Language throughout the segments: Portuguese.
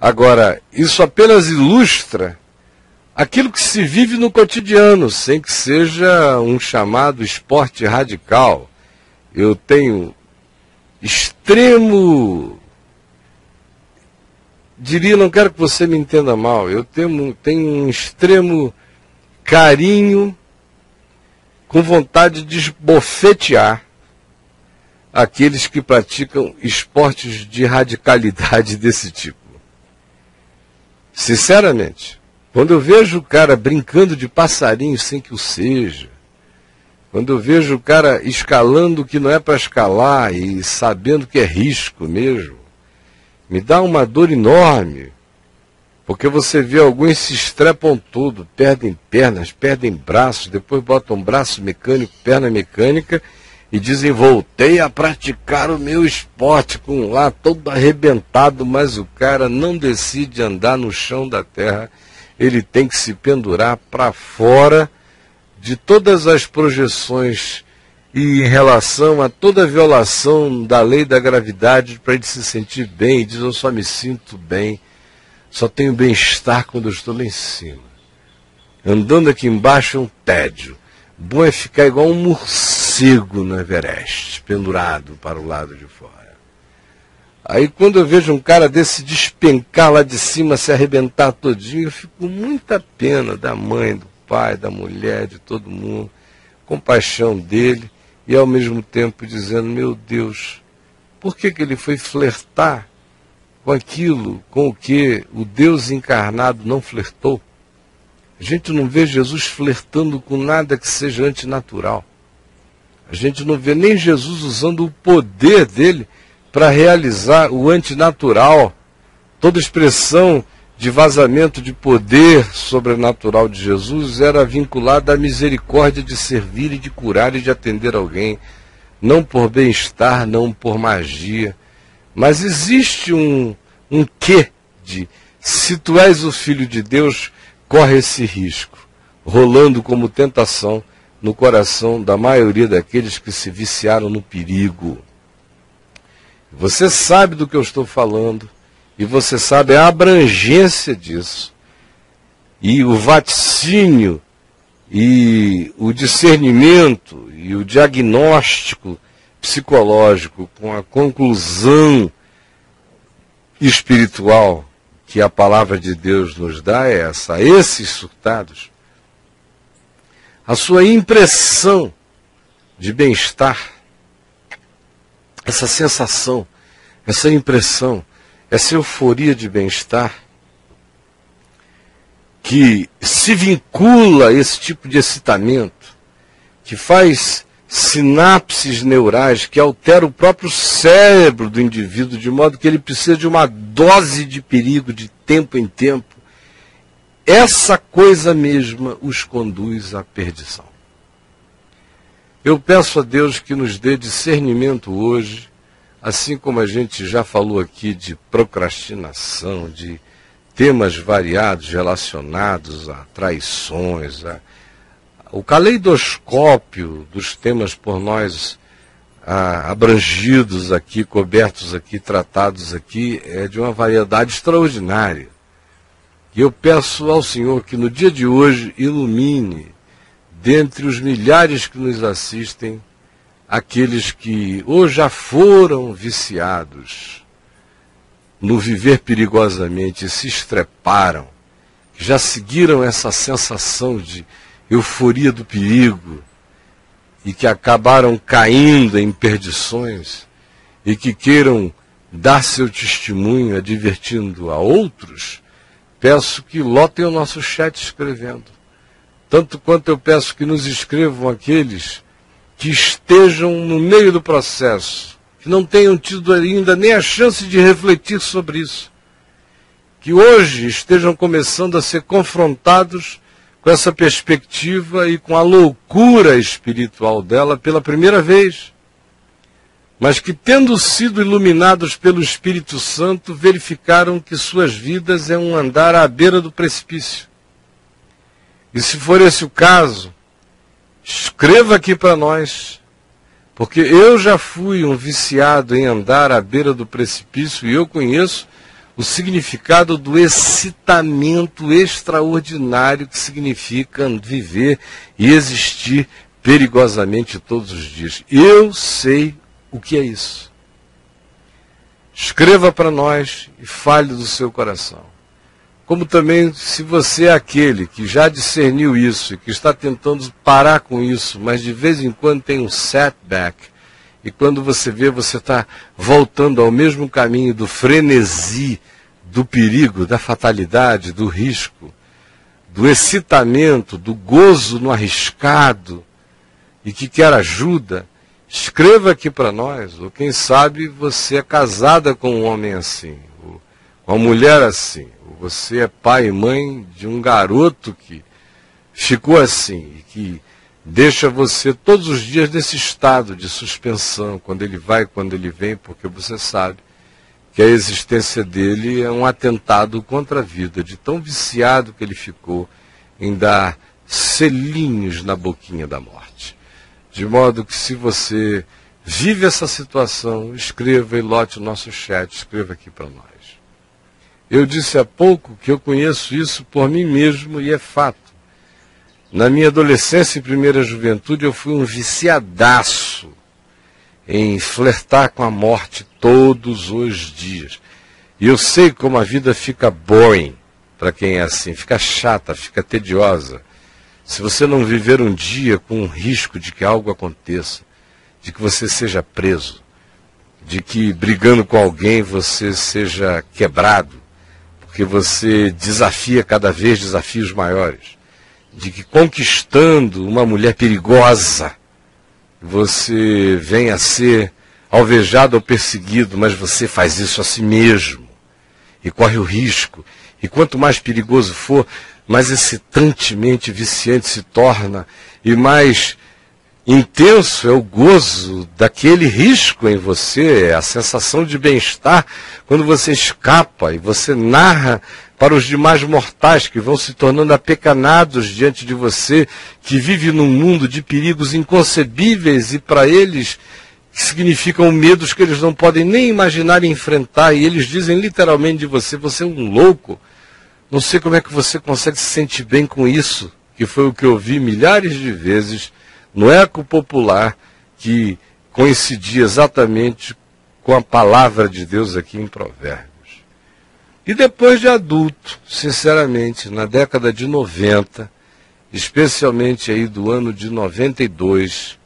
Agora, isso apenas ilustra aquilo que se vive no cotidiano, sem que seja um chamado esporte radical. Eu tenho extremo, não quero que você me entenda mal, eu tenho um extremo carinho, com vontade de esbofetear aqueles que praticam esportes de radicalidade desse tipo. Sinceramente, quando eu vejo o cara brincando de passarinho sem que o seja, quando eu vejo o cara escalando o que não é para escalar e sabendo que é risco mesmo, me dá uma dor enorme, porque você vê alguns se estrepam todo, perdem pernas, perdem braços, depois botam braço mecânico, perna mecânica e dizem: voltei a praticar o meu esporte, com lá todo arrebentado, mas o cara não decide andar no chão da terra, ele tem que se pendurar para fora de todas as projeções e em relação a toda a violação da lei da gravidade, para ele se sentir bem. E diz: eu só me sinto bem, só tenho bem-estar quando eu estou lá em cima. Andando aqui embaixo é um tédio. Bom é ficar igual um morcego no Everest, pendurado para o lado de fora. Aí quando eu vejo um cara desse despencar lá de cima, se arrebentar todinho, eu fico com muita pena da mãe, do pai, da mulher, de todo mundo, compaixão dele, e ao mesmo tempo dizendo: meu Deus, por que ele foi flertar com aquilo com o que o Deus encarnado não flertou? A gente não vê Jesus flertando com nada que seja antinatural. A gente não vê nem Jesus usando o poder dele para realizar o antinatural. Toda expressão de vazamento de poder sobrenatural de Jesus era vinculada à misericórdia de servir e de curar e de atender alguém, não por bem-estar, não por magia. Mas existe um quê de: se tu és o Filho de Deus, corre esse risco, rolando como tentação no coração da maioria daqueles que se viciaram no perigo. Você sabe do que eu estou falando, e você sabe a abrangência disso, e o vaticínio, e o discernimento, e o diagnóstico psicológico, com a conclusão espiritual que a palavra de Deus nos dá é essa: a esses surtados, a sua impressão de bem-estar, essa sensação, essa impressão, essa euforia de bem-estar, que se vincula a esse tipo de excitamento, que faz sinapses neurais, que altera o próprio cérebro do indivíduo, de modo que ele precisa de uma dose de perigo de tempo em tempo. Essa coisa mesma os conduz à perdição. Eu peço a Deus que nos dê discernimento hoje, assim como a gente já falou aqui de procrastinação, de temas variados relacionados a traições, o caleidoscópio dos temas por nós abrangidos aqui, cobertos aqui, tratados aqui, é de uma variedade extraordinária. E eu peço ao Senhor que no dia de hoje ilumine, dentre os milhares que nos assistem, aqueles que ou já foram viciados no viver perigosamente e se estreparam, que já seguiram essa sensação de euforia do perigo e que acabaram caindo em perdições e que queiram dar seu testemunho advertindo a outros. Peço que lotem o nosso chat escrevendo. Tanto quanto eu peço que nos escrevam aqueles que estejam no meio do processo, que não tenham tido ainda nem a chance de refletir sobre isso, que hoje estejam começando a ser confrontados com essa perspectiva e com a loucura espiritual dela pela primeira vez, mas que, tendo sido iluminados pelo Espírito Santo, verificaram que suas vidas é um andar à beira do precipício. E se for esse o caso, escreva aqui para nós, porque eu já fui um viciado em andar à beira do precipício e eu conheço o significado do excitamento extraordinário que significa viver e existir perigosamente todos os dias. Eu sei o que é isso. Escreva para nós e fale do seu coração. Como também, se você é aquele que já discerniu isso e que está tentando parar com isso, mas de vez em quando tem um setback, e quando você vê, você está voltando ao mesmo caminho do frenesi, do perigo, da fatalidade, do risco, do excitamento, do gozo no arriscado, e que quer ajuda, escreva aqui para nós. Ou quem sabe você é casada com um homem assim, ou com uma mulher assim, ou você é pai e mãe de um garoto que ficou assim, e que deixa você todos os dias nesse estado de suspensão, quando ele vai, quando ele vem, porque você sabe que a existência dele é um atentado contra a vida, de tão viciado que ele ficou em dar selinhos na boquinha da morte. De modo que, se você vive essa situação, escreva e lote o nosso chat, escreva aqui para nós. Eu disse há pouco que eu conheço isso por mim mesmo e é fato. Na minha adolescência e primeira juventude, eu fui um viciadaço em flertar com a morte todos os dias. E eu sei como a vida fica boring para quem é assim, fica chata, fica tediosa. Se você não viver um dia com o risco de que algo aconteça, de que você seja preso, de que brigando com alguém você seja quebrado, porque você desafia cada vez desafios maiores, de que conquistando uma mulher perigosa, você venha a ser alvejado ou perseguido, mas você faz isso a si mesmo e corre o risco. E quanto mais perigoso for, mais excitantemente viciante se torna e mais intenso é o gozo daquele risco em você, a sensação de bem-estar quando você escapa e você narra para os demais mortais que vão se tornando apequenados diante de você, que vive num mundo de perigos inconcebíveis e para eles significam medos que eles não podem nem imaginar e enfrentar, e eles dizem literalmente de você, você é um louco. Não sei como é que você consegue se sentir bem com isso, que foi o que eu vi milhares de vezes no eco popular, que coincidia exatamente com a palavra de Deus aqui em Provérbios. E depois de adulto, sinceramente, na década de 90, especialmente aí do ano de 92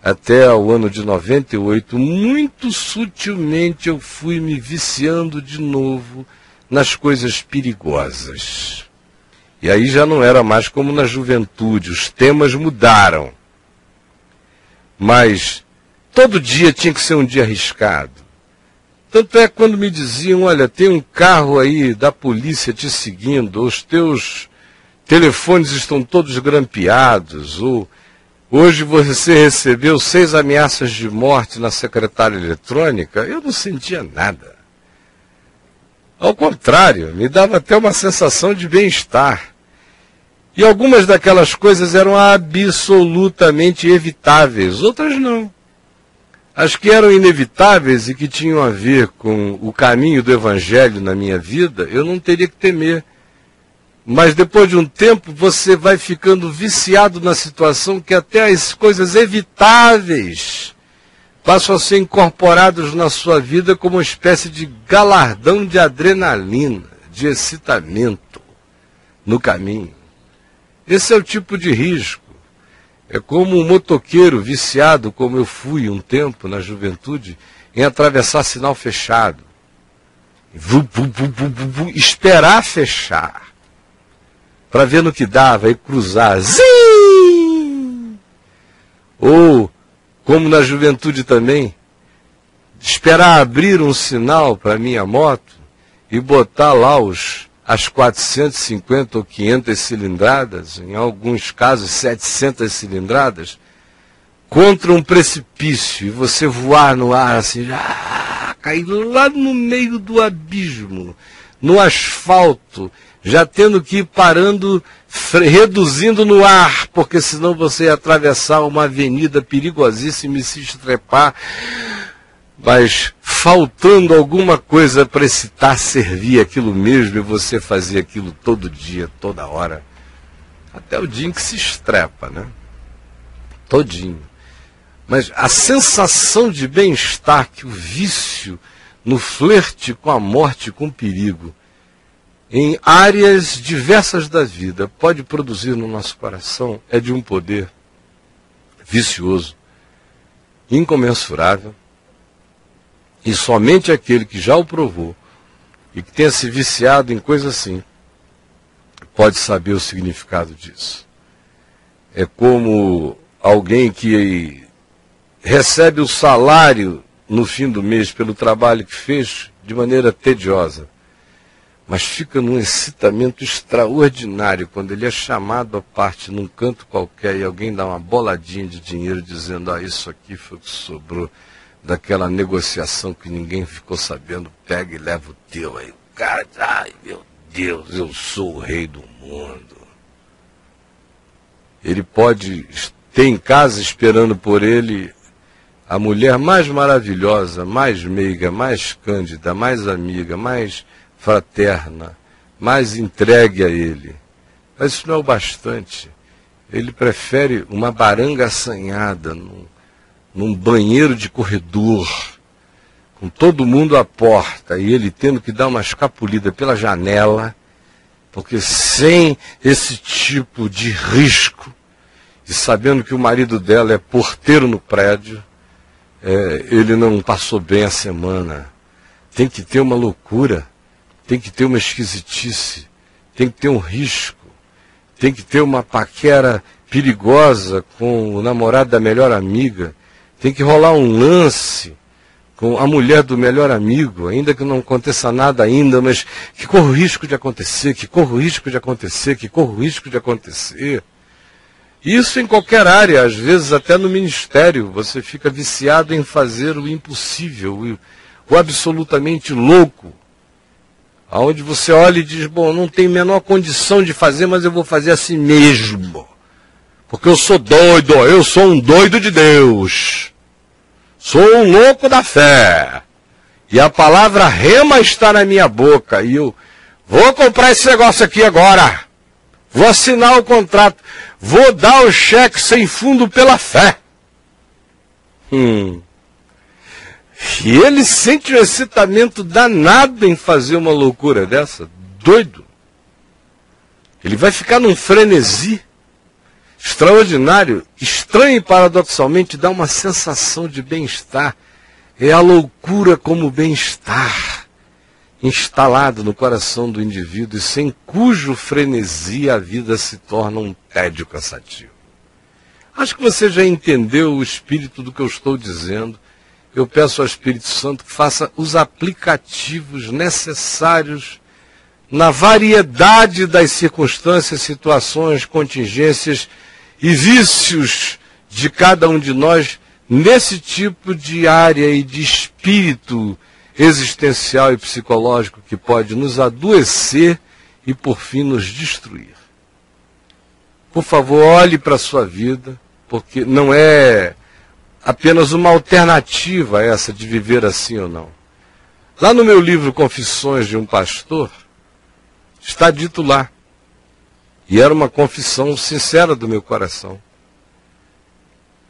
até o ano de 98, muito sutilmente eu fui me viciando de novo nas coisas perigosas. E aí já não era mais como na juventude, os temas mudaram. Mas todo dia tinha que ser um dia arriscado. Tanto é quando me diziam, olha, tem um carro aí da polícia te seguindo, os teus telefones estão todos grampeados, ou hoje você recebeu 6 ameaças de morte na secretária eletrônica, eu não sentia nada. Ao contrário, me dava até uma sensação de bem-estar. E algumas daquelas coisas eram absolutamente evitáveis, outras não. As que eram inevitáveis e que tinham a ver com o caminho do Evangelho na minha vida, eu não teria que temer. Mas depois de um tempo, você vai ficando viciado na situação que até as coisas evitáveis passam a ser incorporados na sua vida como uma espécie de galardão de adrenalina, de excitamento no caminho. Esse é o tipo de risco. É como um motoqueiro viciado, como eu fui um tempo na juventude, em atravessar sinal fechado. Esperar fechar, para ver no que dava e cruzar. Zim! Ou, como na juventude também, esperar abrir um sinal para minha moto e botar lá as 450 ou 500 cilindradas, em alguns casos 700 cilindradas, contra um precipício, e você voar no ar assim, cair lá no meio do abismo, no asfalto, já tendo que ir parando, reduzindo no ar, porque senão você ia atravessar uma avenida perigosíssima e se estrepar. mas faltando alguma coisa para excitar, servir aquilo mesmo, e você fazer aquilo todo dia, toda hora, até o dia em que se estrepa, né? Todinho. Mas a sensação de bem-estar que o vício no flerte com a morte e com o perigo, em áreas diversas da vida, pode produzir no nosso coração, é de um poder vicioso, incomensurável, e somente aquele que já o provou e que tenha se viciado em coisa assim, pode saber o significado disso. É como alguém que recebe o salário no fim do mês pelo trabalho que fez de maneira tediosa, mas fica num excitamento extraordinário quando ele é chamado à parte num canto qualquer e alguém dá uma boladinha de dinheiro dizendo: ah, isso aqui foi o que sobrou daquela negociação que ninguém ficou sabendo, pega e leva o teu aí. O cara, ai meu Deus, eu sou o rei do mundo. Ele pode ter em casa esperando por ele a mulher mais maravilhosa, mais meiga, mais cândida, mais amiga, mais fraterna, mais entregue a ele. Mas isso não é o bastante. Ele prefere uma baranga assanhada num banheiro de corredor, com todo mundo à porta, e ele tendo que dar uma escapulida pela janela, porque sem esse tipo de risco, e sabendo que o marido dela é porteiro no prédio, ele não passou bem a semana. Tem que ter uma loucura, tem que ter uma esquisitice, tem que ter um risco, tem que ter uma paquera perigosa com o namorado da melhor amiga, tem que rolar um lance com a mulher do melhor amigo, ainda que não aconteça nada ainda, mas que corre o risco de acontecer, que corre o risco de acontecer, que corre o risco de acontecer. Isso em qualquer área, às vezes até no ministério, você fica viciado em fazer o impossível, o absolutamente louco, aonde você olha e diz: bom, não tenho a menor condição de fazer, mas eu vou fazer assim mesmo, porque eu sou doido, eu sou um doido de Deus, sou um louco da fé, e a palavra rema está na minha boca, e eu vou comprar esse negócio aqui agora, vou assinar o contrato, vou dar o cheque sem fundo pela fé. E ele sente um excitamento danado em fazer uma loucura dessa, doido. Ele vai ficar num frenesi extraordinário, estranho e paradoxalmente dá uma sensação de bem-estar. É a loucura como bem-estar instalado no coração do indivíduo e sem cujo frenesi a vida se torna um tédio cansativo. Acho que você já entendeu o espírito do que eu estou dizendo. Eu peço ao Espírito Santo que faça os aplicativos necessários na variedade das circunstâncias, situações, contingências e vícios de cada um de nós nesse tipo de área e de espírito existencial e psicológico que pode nos adoecer e, por fim, nos destruir. Por favor, olhe para a sua vida, porque não é apenas uma alternativa essa de viver assim ou não. Lá no meu livro Confissões de um Pastor, está dito lá, e era uma confissão sincera do meu coração,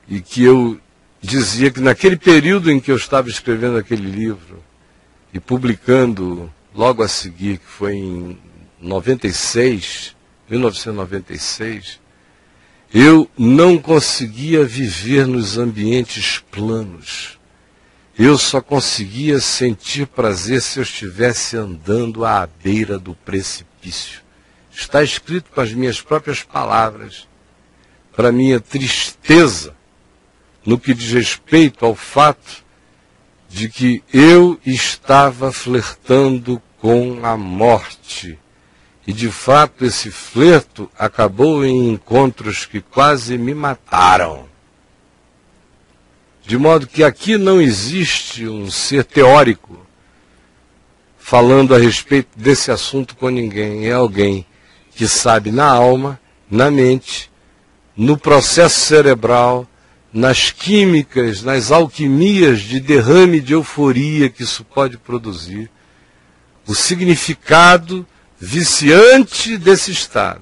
e que eu dizia que naquele período em que eu estava escrevendo aquele livro, e publicando logo a seguir, que foi em 1996, eu não conseguia viver nos ambientes planos. Eu só conseguia sentir prazer se eu estivesse andando à beira do precipício. Está escrito com as minhas próprias palavras, para minha tristeza, no que diz respeito ao fato de que eu estava flertando com a morte. E, de fato, esse flerto acabou em encontros que quase me mataram. De modo que aqui não existe um ser teórico falando a respeito desse assunto com ninguém. É alguém que sabe na alma, na mente, no processo cerebral, nas químicas, nas alquimias de derrame de euforia que isso pode produzir, o significado viciante desse estado.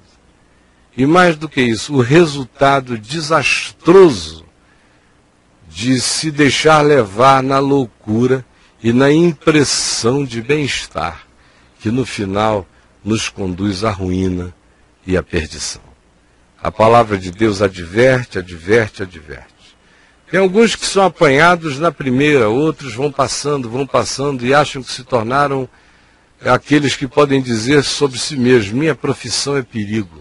E mais do que isso, o resultado desastroso de se deixar levar na loucura e na impressão de bem-estar, que no final nos conduz à ruína e à perdição. A palavra de Deus adverte, adverte, adverte. Tem alguns que são apanhados na primeira, outros vão passando e acham que se tornaram aqueles que podem dizer sobre si mesmos: minha profissão é perigo.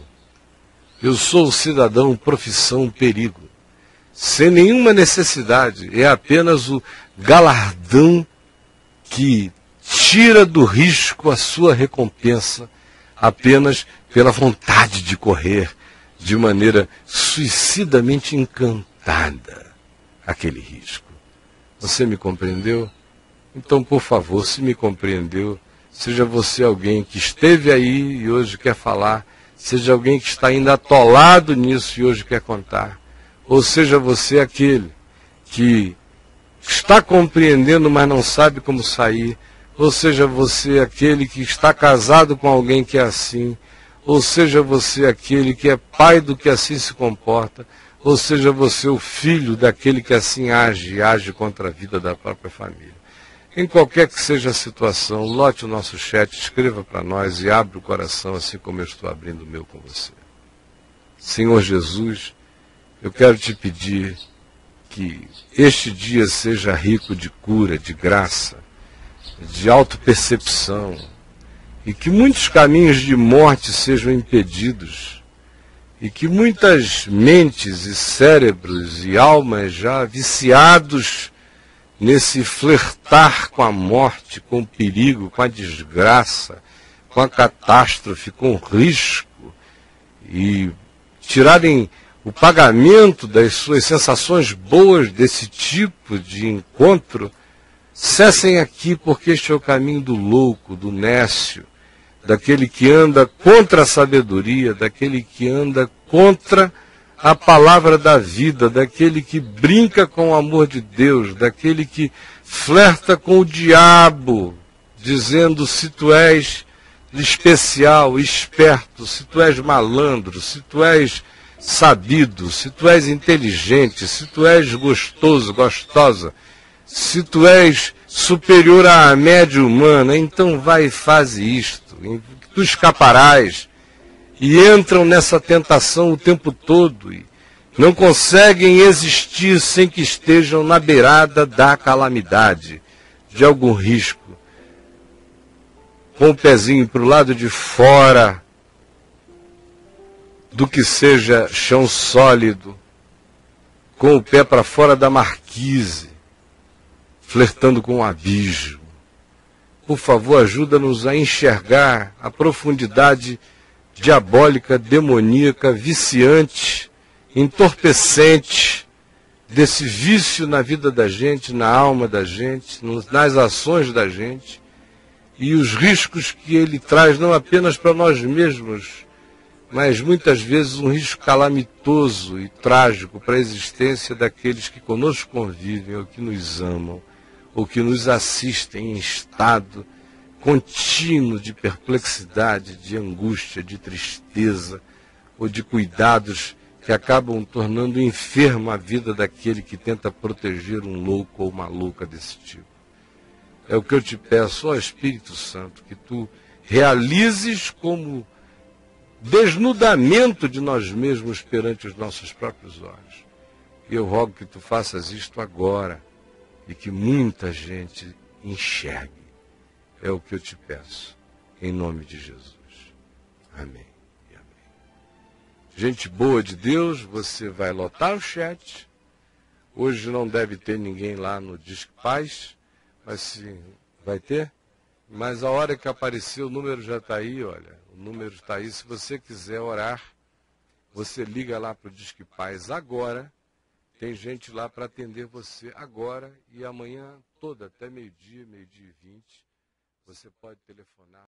Eu sou cidadão, profissão, perigo. Sem nenhuma necessidade, é apenas o galardão que tira do risco a sua recompensa, apenas pela vontade de correr de maneira suicidamente encantada aquele risco. Você me compreendeu? Então, por favor, se me compreendeu, seja você alguém que esteve aí e hoje quer falar, seja alguém que está ainda atolado nisso e hoje quer contar, ou seja você aquele que está compreendendo, mas não sabe como sair, ou seja você aquele que está casado com alguém que é assim, ou seja você aquele que é pai do que assim se comporta, ou seja você o filho daquele que assim age, e age contra a vida da própria família. Em qualquer que seja a situação, lote o nosso chat, escreva para nós e abra o coração assim como eu estou abrindo o meu com você. Senhor Jesus, eu quero te pedir que este dia seja rico de cura, de graça, de autopercepção, e que muitos caminhos de morte sejam impedidos, e que muitas mentes e cérebros e almas já viciados nesse flertar com a morte, com o perigo, com a desgraça, com a catástrofe, com o risco, e tirarem o pagamento das suas sensações boas desse tipo de encontro, cessem aqui, porque este é o caminho do louco, do nécio, daquele que anda contra a sabedoria, daquele que anda contra a palavra da vida, daquele que brinca com o amor de Deus, daquele que flerta com o diabo, dizendo: se tu és especial, esperto, se tu és malandro, se tu és sabido, se tu és inteligente, se tu és gostoso, gostosa, se tu és superior à média humana, então vai e faz isto, tu escaparás. E entram nessa tentação o tempo todo e não conseguem existir sem que estejam na beirada da calamidade, de algum risco, com o pezinho para o lado de fora do que seja chão sólido, com o pé para fora da marquise, flertando com o abismo. Por favor, ajuda-nos a enxergar a profundidade diabólica, demoníaca, viciante, entorpecente desse vício na vida da gente, na alma da gente, nas ações da gente, e os riscos que ele traz não apenas para nós mesmos, mas muitas vezes um risco calamitoso e trágico para a existência daqueles que conosco convivem, ou que nos amam, ou que nos assistem em estado contínuo de perplexidade, de angústia, de tristeza, ou de cuidados que acabam tornando enferma a vida daquele que tenta proteger um louco ou uma louca desse tipo. É o que eu te peço, ó Espírito Santo, que tu realizes como desnudamento de nós mesmos perante os nossos próprios olhos. E eu rogo que tu faças isto agora e que muita gente enxergue. É o que eu te peço, em nome de Jesus. Amém e amém. Gente boa de Deus, você vai lotar o chat. Hoje não deve ter ninguém lá no Disque Paz, mas sim, vai ter. Mas a hora que aparecer, o número já está aí, olha. O número está aí. Se você quiser orar, você liga lá para o Disque Paz agora. Tem gente lá para atender você agora e amanhã toda, até meio-dia, meio-dia e 20. Você pode telefonar.